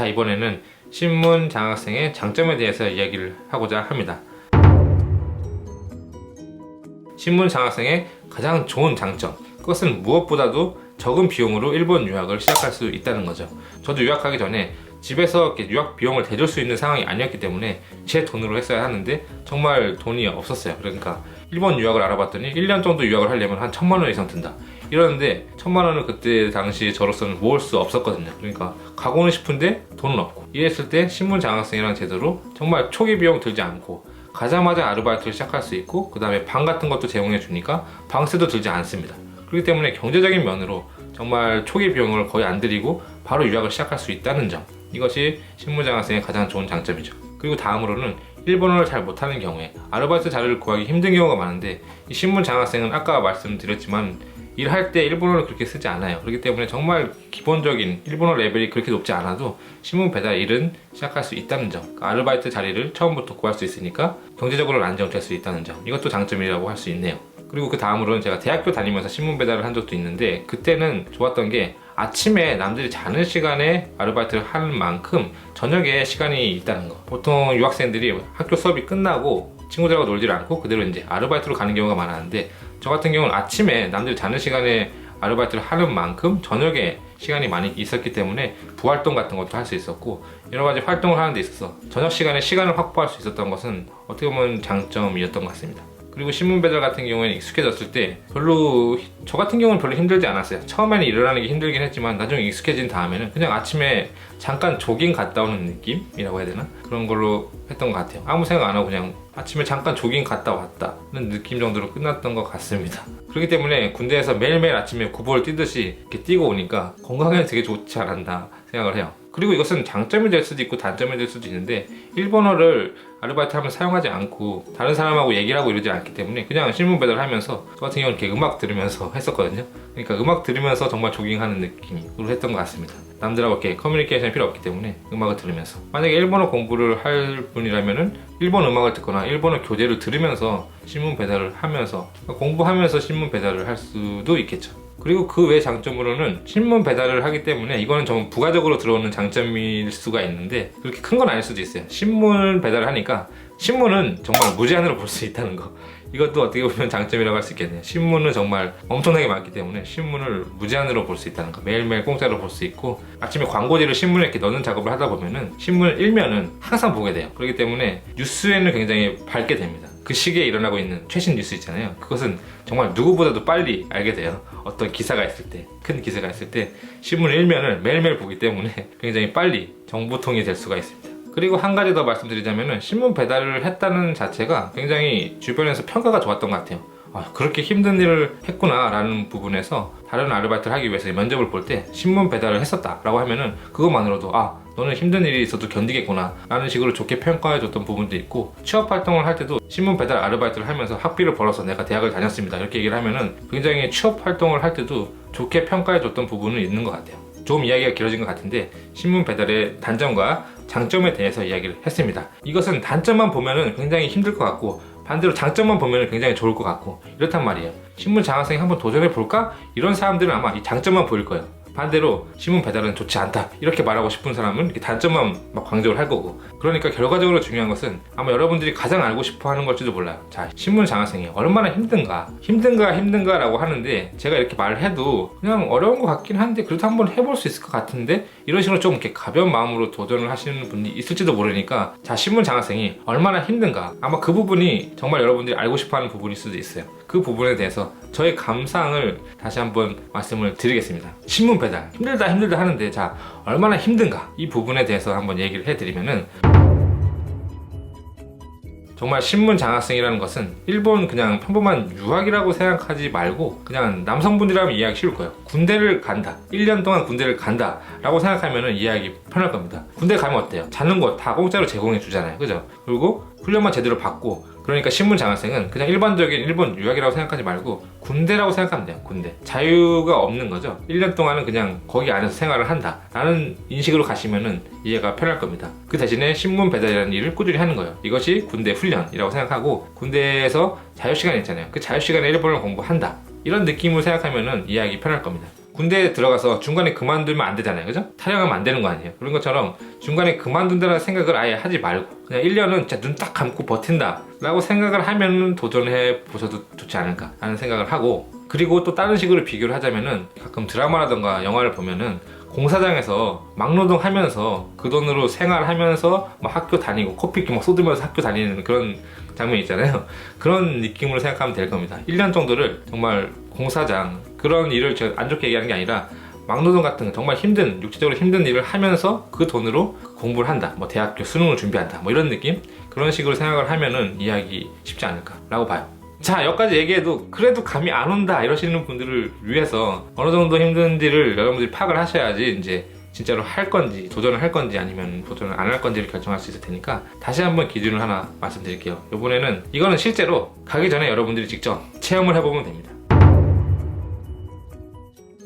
자, 이번에는 신문 장학생의 장점에 대해서 이야기를 하고자 합니다. 신문 장학생의 가장 좋은 장점, 그것은 무엇보다도 적은 비용으로 일본 유학을 시작할 수 있다는 거죠. 저도 유학하기 전에 집에서 이렇게 유학 비용을 대줄 수 있는 상황이 아니었기 때문에 제 돈으로 했어야 하는데 정말 돈이 없었어요. 그러니까 일본 유학을 알아봤더니 1년 정도 유학을 하려면 한 1000만 원 이상 든다 이러는데 1000만 원은 그때 당시 저로서는 모을 수 없었거든요. 그러니까 가고는 싶은데 돈은 없고, 이랬을 때 신문 장학생이라는 제도로 정말 초기 비용 들지 않고 가자마자 아르바이트를 시작할 수 있고, 그 다음에 방 같은 것도 제공해 주니까 방세도 들지 않습니다. 그렇기 때문에 경제적인 면으로 정말 초기 비용을 거의 안 들이고 바로 유학을 시작할 수 있다는 점, 이것이 신문 장학생의 가장 좋은 장점이죠. 그리고 다음으로는 일본어를 잘 못하는 경우에 아르바이트 자료를 구하기 힘든 경우가 많은데, 이 신문 장학생은 아까 말씀드렸지만 일할 때 일본어를 그렇게 쓰지 않아요. 그렇기 때문에 정말 기본적인 일본어 레벨이 그렇게 높지 않아도 신문 배달 일은 시작할 수 있다는 점, 그러니까 아르바이트 자리를 처음부터 구할 수 있으니까 경제적으로 안정될 수 있다는 점, 이것도 장점이라고 할 수 있네요. 그리고 그 다음으로는 제가 대학교 다니면서 신문 배달을 한 적도 있는데, 그때는 좋았던 게 아침에 남들이 자는 시간에 아르바이트를 하는 만큼 저녁에 시간이 있다는 거. 보통 유학생들이 학교 수업이 끝나고 친구들하고 놀지 않고 그대로 이제 아르바이트로 가는 경우가 많았는데, 저 같은 경우는 아침에 남들이 자는 시간에 아르바이트를 하는 만큼 저녁에 시간이 많이 있었기 때문에 부활동 같은 것도 할 수 있었고, 여러 가지 활동을 하는 데 있어서 저녁 시간에 시간을 확보할 수 있었던 것은 어떻게 보면 장점이었던 것 같습니다. 그리고 신문 배달 같은 경우에는 익숙해졌을 때 저 같은 경우는 별로 힘들지 않았어요. 처음에는 일어나는 게 힘들긴 했지만 나중에 익숙해진 다음에는 그냥 아침에 잠깐 조깅 갔다 오는 느낌이라고 해야 되나? 그런 걸로 했던 것 같아요. 아무 생각 안 하고 그냥 아침에 잠깐 조깅 갔다 왔다는 느낌 정도로 끝났던 것 같습니다. 그렇기 때문에 군대에서 매일매일 아침에 구보를 뛰듯이 이렇게 뛰고 오니까 건강에 되게 좋지 않았나 생각을 해요. 그리고 이것은 장점이 될 수도 있고 단점이 될 수도 있는데, 일본어를 아르바이트 하면 사용하지 않고 다른 사람하고 얘기를 하고 이러지 않기 때문에 그냥 신문 배달을 하면서, 저 같은 경우는 이렇게 음악 들으면서 했었거든요. 그러니까 음악 들으면서 정말 조깅하는 느낌으로 했던 것 같습니다. 남들하고 이렇게 커뮤니케이션이 필요 없기 때문에 음악을 들으면서, 만약에 일본어 공부를 할 분이라면은 일본 음악을 듣거나 일본어 교재를 들으면서 신문 배달을 하면서 공부하면서 신문 배달을 할 수도 있겠죠. 그리고 그 외 장점으로는 신문 배달을 하기 때문에, 이거는 좀 부가적으로 들어오는 장점일 수가 있는데 그렇게 큰 건 아닐 수도 있어요. 신문 배달을 하니까 신문은 정말 무제한으로 볼 수 있다는 거, 이것도 어떻게 보면 장점이라고 할 수 있겠네요. 신문은 정말 엄청나게 많기 때문에 신문을 무제한으로 볼 수 있다는 거, 매일매일 공짜로 볼 수 있고, 아침에 광고지를 신문에 이렇게 넣는 작업을 하다 보면은 신문을 읽면은 항상 보게 돼요. 그렇기 때문에 뉴스에는 굉장히 밝게 됩니다. 그 시기에 일어나고 있는 최신 뉴스 있잖아요. 그것은 정말 누구보다도 빨리 알게 돼요. 어떤 기사가 있을 때, 큰 기사가 있을 때 신문을 읽면은 매일매일 보기 때문에 굉장히 빨리 정보통이 될 수가 있습니다. 그리고 한 가지 더 말씀드리자면은, 신문 배달을 했다는 자체가 굉장히 주변에서 평가가 좋았던 것 같아요. 그렇게 힘든 일을 했구나 라는 부분에서 다른 아르바이트를 하기 위해서 면접을 볼 때 신문 배달을 했었다 라고 하면은 그것만으로도 너는 힘든 일이 있어도 견디겠구나 라는 식으로 좋게 평가해 줬던 부분도 있고, 취업 활동을 할 때도 신문 배달 아르바이트를 하면서 학비를 벌어서 내가 대학을 다녔습니다 이렇게 얘기를 하면은 굉장히 취업 활동을 할 때도 좋게 평가해 줬던 부분은 있는 것 같아요. 좀 이야기가 길어진 것 같은데, 신문 배달의 단점과 장점에 대해서 이야기를 했습니다. 이것은 단점만 보면은 굉장히 힘들 것 같고, 반대로 장점만 보면 굉장히 좋을 것 같고 이렇단 말이에요. 신문 장학생이 한번 도전해볼까? 이런 사람들은 아마 이 장점만 보일 거예요. 반대로 신문 배달은 좋지 않다 이렇게 말하고 싶은 사람은 이렇게 단점만 막 강조를 할 거고, 그러니까 결과적으로 중요한 것은 아마 여러분들이 가장 알고 싶어 하는 걸지도 몰라요. 자, 신문 장학생이 얼마나 힘든가 라고 하는데, 제가 이렇게 말을 해도 그냥 어려운 것 같긴 한데 그래도 한번 해볼 수 있을 것 같은데, 이런 식으로 좀 이렇게 가벼운 마음으로 도전을 하시는 분이 있을지도 모르니까, 자, 신문 장학생이 얼마나 힘든가, 아마 그 부분이 정말 여러분들이 알고 싶어 하는 부분일 수도 있어요. 그 부분에 대해서 저의 감상을 다시 한번 말씀을 드리겠습니다. 신문 배달 힘들다 하는데, 자, 얼마나 힘든가, 이 부분에 대해서 한번 얘기를 해드리면은, 정말 신문 장학생이라는 것은 일본 그냥 평범한 유학이라고 생각하지 말고, 그냥 남성분들이라면 이해하기 쉬울 거예요. 군대를 간다, 1년 동안 군대를 간다 라고 생각하면 이해하기 편할 겁니다. 군대 가면 어때요? 자는 거 다 공짜로 제공해 주잖아요, 그죠? 그리고 훈련만 제대로 받고, 그러니까 신문 장학생은 그냥 일반적인 일본 유학이라고 생각하지 말고 군대라고 생각하면 돼요. 군대. 자유가 없는 거죠. 1년 동안은 그냥 거기 안에서 생활을 한다 라는 인식으로 가시면은 이해가 편할 겁니다. 그 대신에 신문 배달이라는 일을 꾸준히 하는 거예요. 이것이 군대 훈련이라고 생각하고, 군대에서 자유시간이 있잖아요. 그 자유시간에 일본어를 공부한다, 이런 느낌으로 생각하면은 이해하기 편할 겁니다. 군대에 들어가서 중간에 그만두면 안 되잖아요, 그죠? 탈영하면 안 되는 거 아니에요. 그런 것처럼 중간에 그만둔다는 생각을 아예 하지 말고 그냥 1년은 진짜 눈 딱 감고 버틴다 라고 생각을 하면 도전해 보셔도 좋지 않을까 하는 생각을 하고, 그리고 또 다른 식으로 비교를 하자면은 가끔 드라마라던가 영화를 보면은 공사장에서 막노동 하면서 그 돈으로 생활하면서 막 학교 다니고 코피기 막 쏟으면서 학교 다니는 그런 장면 있잖아요. 그런 느낌으로 생각하면 될 겁니다. 1년 정도를 정말 공사장 그런 일을 제가 안 좋게 얘기하는 게 아니라 막노동 같은 정말 힘든, 육체적으로 힘든 일을 하면서 그 돈으로 공부를 한다, 뭐 대학교 수능을 준비한다, 뭐 이런 느낌? 그런 식으로 생각을 하면은 이해하기 쉽지 않을까 라고 봐요. 자, 여기까지 얘기해도 그래도 감이 안 온다 이러시는 분들을 위해서 어느 정도 힘든지를 여러분들이 파악을 하셔야지 이제 진짜로 할 건지, 도전을 할 건지 아니면 도전을 안 할 건지를 결정할 수 있을 테니까 다시 한번 기준을 하나 말씀드릴게요. 이번에는 이거는 실제로 가기 전에 여러분들이 직접 체험을 해보면 됩니다.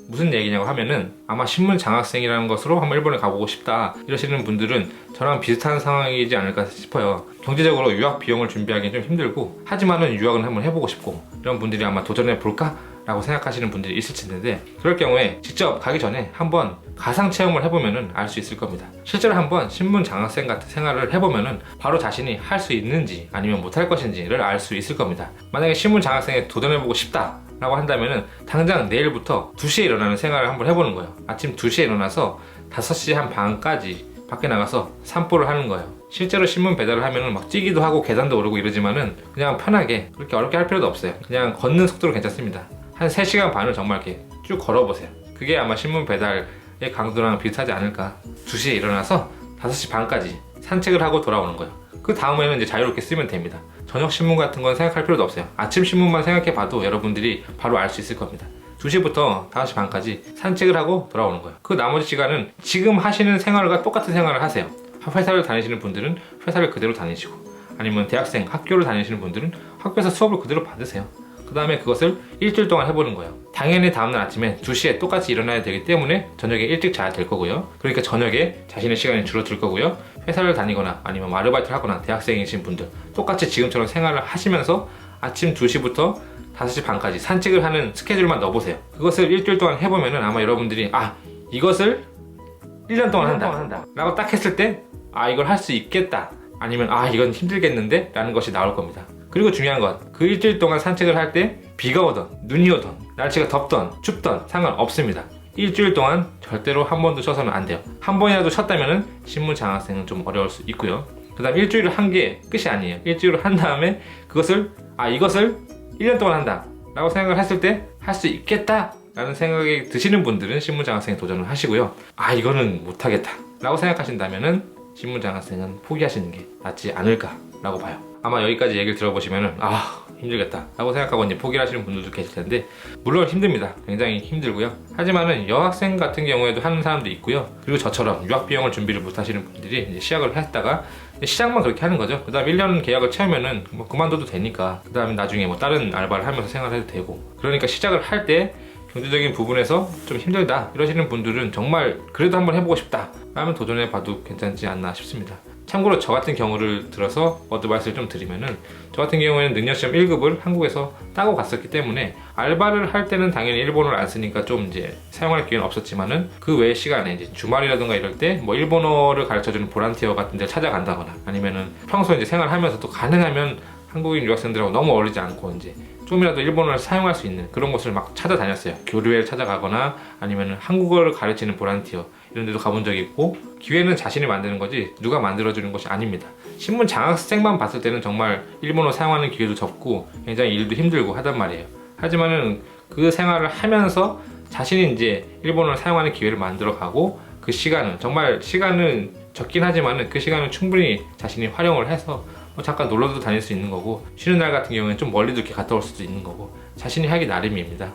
무슨 얘기냐고 하면은, 아마 신문 장학생이라는 것으로 한번 일본에 가보고 싶다 이러시는 분들은 저랑 비슷한 상황이지 않을까 싶어요. 경제적으로 유학 비용을 준비하기는 좀 힘들고 하지만은 유학은 한번 해보고 싶고 이런 분들이 아마 도전해 볼까? 라고 생각하시는 분들이 있을 텐데, 그럴 경우에 직접 가기 전에 한번 가상 체험을 해보면은 알 수 있을 겁니다. 실제로 한번 신문 장학생 같은 생활을 해보면은 바로 자신이 할 수 있는지 아니면 못할 것인지를 알 수 있을 겁니다. 만약에 신문 장학생에 도전해보고 싶다 라고 한다면은 당장 내일부터 2시에 일어나는 생활을 한번 해보는 거예요. 아침 2시에 일어나서 5시 한 반까지 밖에 나가서 산보를 하는 거예요. 실제로 신문 배달을 하면은 막 뛰기도 하고 계단도 오르고 이러지만은 그냥 편하게, 그렇게 어렵게 할 필요도 없어요. 그냥 걷는 속도로 괜찮습니다. 한 3시간 반을 정말 이렇게 쭉 걸어보세요. 그게 아마 신문 배달의 강도랑 비슷하지 않을까. 2시에 일어나서 5시 반까지 산책을 하고 돌아오는 거예요. 그 다음에는 이제 자유롭게 쓰면 됩니다. 저녁 신문 같은 건 생각할 필요도 없어요. 아침 신문만 생각해봐도 여러분들이 바로 알 수 있을 겁니다. 2시부터 5시 반까지 산책을 하고 돌아오는 거예요. 그 나머지 시간은 지금 하시는 생활과 똑같은 생활을 하세요. 회사를 다니시는 분들은 회사를 그대로 다니시고, 아니면 대학생 학교를 다니시는 분들은 학교에서 수업을 그대로 받으세요. 그 다음에 그것을 일주일 동안 해보는 거예요. 당연히 다음날 아침에 2시에 똑같이 일어나야 되기 때문에 저녁에 일찍 자야 될 거고요. 그러니까 저녁에 자신의 시간이 줄어들 거고요. 회사를 다니거나 아니면 아르바이트를 하거나 대학생이신 분들 똑같이 지금처럼 생활을 하시면서 아침 2시부터 5시 반까지 산책을 하는 스케줄만 넣어보세요. 그것을 일주일 동안 해보면은 아마 여러분들이 이것을 1년 동안 한다 라고 딱 했을 때 이걸 할 수 있겠다, 아니면 이건 힘들겠는데 라는 것이 나올 겁니다. 그리고 중요한 건 그 일주일 동안 산책을 할 때 비가 오던 눈이 오던 날씨가 덥던 춥던 상관없습니다. 일주일 동안 절대로 한 번도 쉬어서는 안 돼요. 한 번이라도 쉬었다면 신문 장학생은 좀 어려울 수 있고요. 그 다음 일주일을 한 게 끝이 아니에요. 일주일을 한 다음에 그것을 이것을 1년 동안 한다 라고 생각을 했을 때 할 수 있겠다 라는 생각이 드시는 분들은 신문 장학생에 도전을 하시고요. 이거는 못하겠다 라고 생각하신다면은 신문 장학생은 포기하시는 게 낫지 않을까 라고 봐요. 아마 여기까지 얘기를 들어보시면은 힘들겠다 라고 생각하고 이제 포기를 하시는 분들도 계실 텐데, 물론 힘듭니다. 굉장히 힘들고요. 하지만은 여학생 같은 경우에도 하는 사람도 있고요. 그리고 저처럼 유학 비용을 준비를 못 하시는 분들이 이제 시작을 했다가 시작만 그렇게 하는 거죠. 그 다음 1년 계약을 채우면은 뭐 그만둬도 되니까 그 다음에 나중에 뭐 다른 알바를 하면서 생활해도 되고, 그러니까 시작을 할 때 경제적인 부분에서 좀 힘들다 이러시는 분들은 정말 그래도 한번 해보고 싶다 하면 도전해 봐도 괜찮지 않나 싶습니다. 참고로 저 같은 경우를 들어서 어드바이스를 좀 드리면은, 저 같은 경우에는 능력시험 1급을 한국에서 따고 갔었기 때문에 알바를 할 때는 당연히 일본어를 안 쓰니까 좀 이제 사용할 기회는 없었지만은 그 외의 시간에 이제 주말이라든가 이럴 때 뭐 일본어를 가르쳐주는 보란티어 같은 데를 찾아간다거나 아니면은 평소에 이제 생활하면서도 가능하면 한국인 유학생들하고 너무 어울리지 않고 이제 좀이라도 일본어를 사용할 수 있는 그런 곳을 막 찾아다녔어요. 교류회를 찾아가거나 아니면 한국어를 가르치는 보란티어 이런 데도 가본 적이 있고, 기회는 자신이 만드는 거지 누가 만들어주는 것이 아닙니다. 신문 장학생만 봤을 때는 정말 일본어 사용하는 기회도 적고 굉장히 일도 힘들고 하단 말이에요. 하지만은 그 생활을 하면서 자신이 이제 일본어를 사용하는 기회를 만들어 가고, 그 시간은 정말 시간은 적긴 하지만은 그 시간을 충분히 자신이 활용을 해서 잠깐 놀러도 다닐 수 있는 거고, 쉬는 날 같은 경우에는 좀 멀리도 이렇게 갔다 올 수도 있는 거고, 자신이 하기 나름입니다.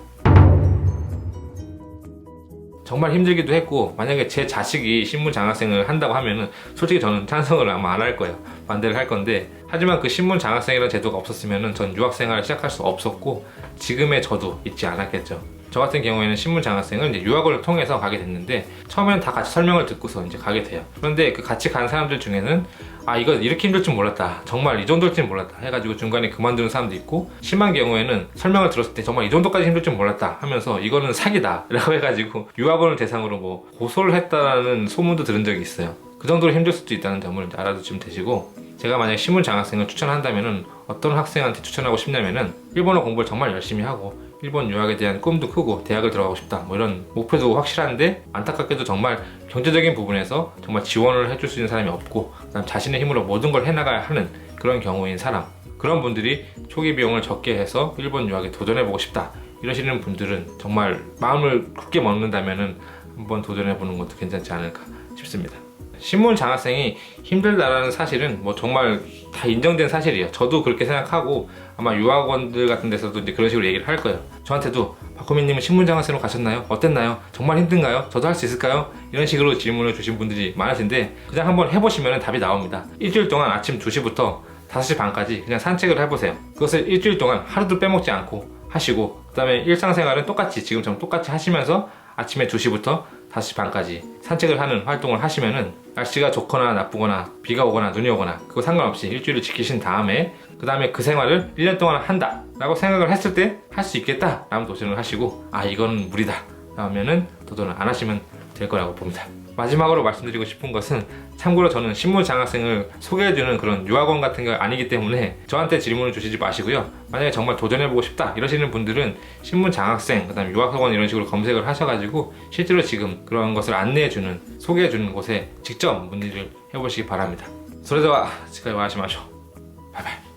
정말 힘들기도 했고, 만약에 제 자식이 신문 장학생을 한다고 하면은 솔직히 저는 찬성을 아마 안 할 거예요. 반대를 할 건데, 하지만 그 신문 장학생이라는 제도가 없었으면 전 유학 생활을 시작할 수 없었고 지금의 저도 있지 않았겠죠. 저 같은 경우에는 신문 장학생을 이제 유학원을 통해서 가게 됐는데 처음에는 다 같이 설명을 듣고서 이제 가게 돼요. 그런데 그 같이 간 사람들 중에는 아 이거 이렇게 힘들 줄 몰랐다, 정말 이 정도일 줄 몰랐다 해가지고 중간에 그만두는 사람도 있고, 심한 경우에는 설명을 들었을 때 정말 이 정도까지 힘들 줄 몰랐다 하면서 이거는 사기다 라고 해가지고 유학원을 대상으로 뭐 고소를 했다라는 소문도 들은 적이 있어요. 그 정도로 힘들 수도 있다는 점을 알아두시면 되시고, 제가 만약 신문 장학생을 추천한다면은 어떤 학생한테 추천하고 싶냐면은 일본어 공부를 정말 열심히 하고 일본 유학에 대한 꿈도 크고 대학을 들어가고 싶다 뭐 이런 목표도 확실한데 안타깝게도 정말 경제적인 부분에서 정말 지원을 해줄 수 있는 사람이 없고 그다음 자신의 힘으로 모든 걸 해나가야 하는 그런 경우인 사람, 그런 분들이 초기 비용을 적게 해서 일본 유학에 도전해보고 싶다 이러시는 분들은 정말 마음을 굳게 먹는다면은 한번 도전해보는 것도 괜찮지 않을까 싶습니다. 신문 장학생이 힘들다라는 사실은 뭐 정말 다 인정된 사실이에요. 저도 그렇게 생각하고 아마 유학원들 같은 데서도 이제 그런 식으로 얘기를 할 거예요. 저한테도 박호민님은 신문 장학생으로 가셨나요? 어땠나요? 정말 힘든가요? 저도 할 수 있을까요? 이런 식으로 질문을 주신 분들이 많으신데 그냥 한번 해보시면 답이 나옵니다. 일주일 동안 아침 2시부터 5시 반까지 그냥 산책을 해보세요. 그것을 일주일 동안 하루도 빼먹지 않고 하시고, 그 다음에 일상생활은 똑같이 지금처럼 똑같이 하시면서 아침에 2시부터 5시 반까지 산책을 하는 활동을 하시면은 날씨가 좋거나 나쁘거나 비가 오거나 눈이 오거나 그거 상관없이 일주일을 지키신 다음에 그 다음에 그 생활을 1년 동안 한다 라고 생각을 했을 때 할 수 있겠다 라면 도전을 하시고, 아 이건 무리다 라면은 도전을 안 하시면 될 거라고 봅니다. 마지막으로 말씀드리고 싶은 것은, 참고로 저는 신문 장학생을 소개해주는 그런 유학원 같은 게 아니기 때문에 저한테 질문을 주시지 마시고요. 만약에 정말 도전해보고 싶다 이러시는 분들은 신문 장학생 그 다음에 유학원 이런 식으로 검색을 하셔가지고 실제로 지금 그런 것을 안내해주는 소개해주는 곳에 직접 문의를 해보시기 바랍니다. それでは次回お会いしましょう。バイバイ。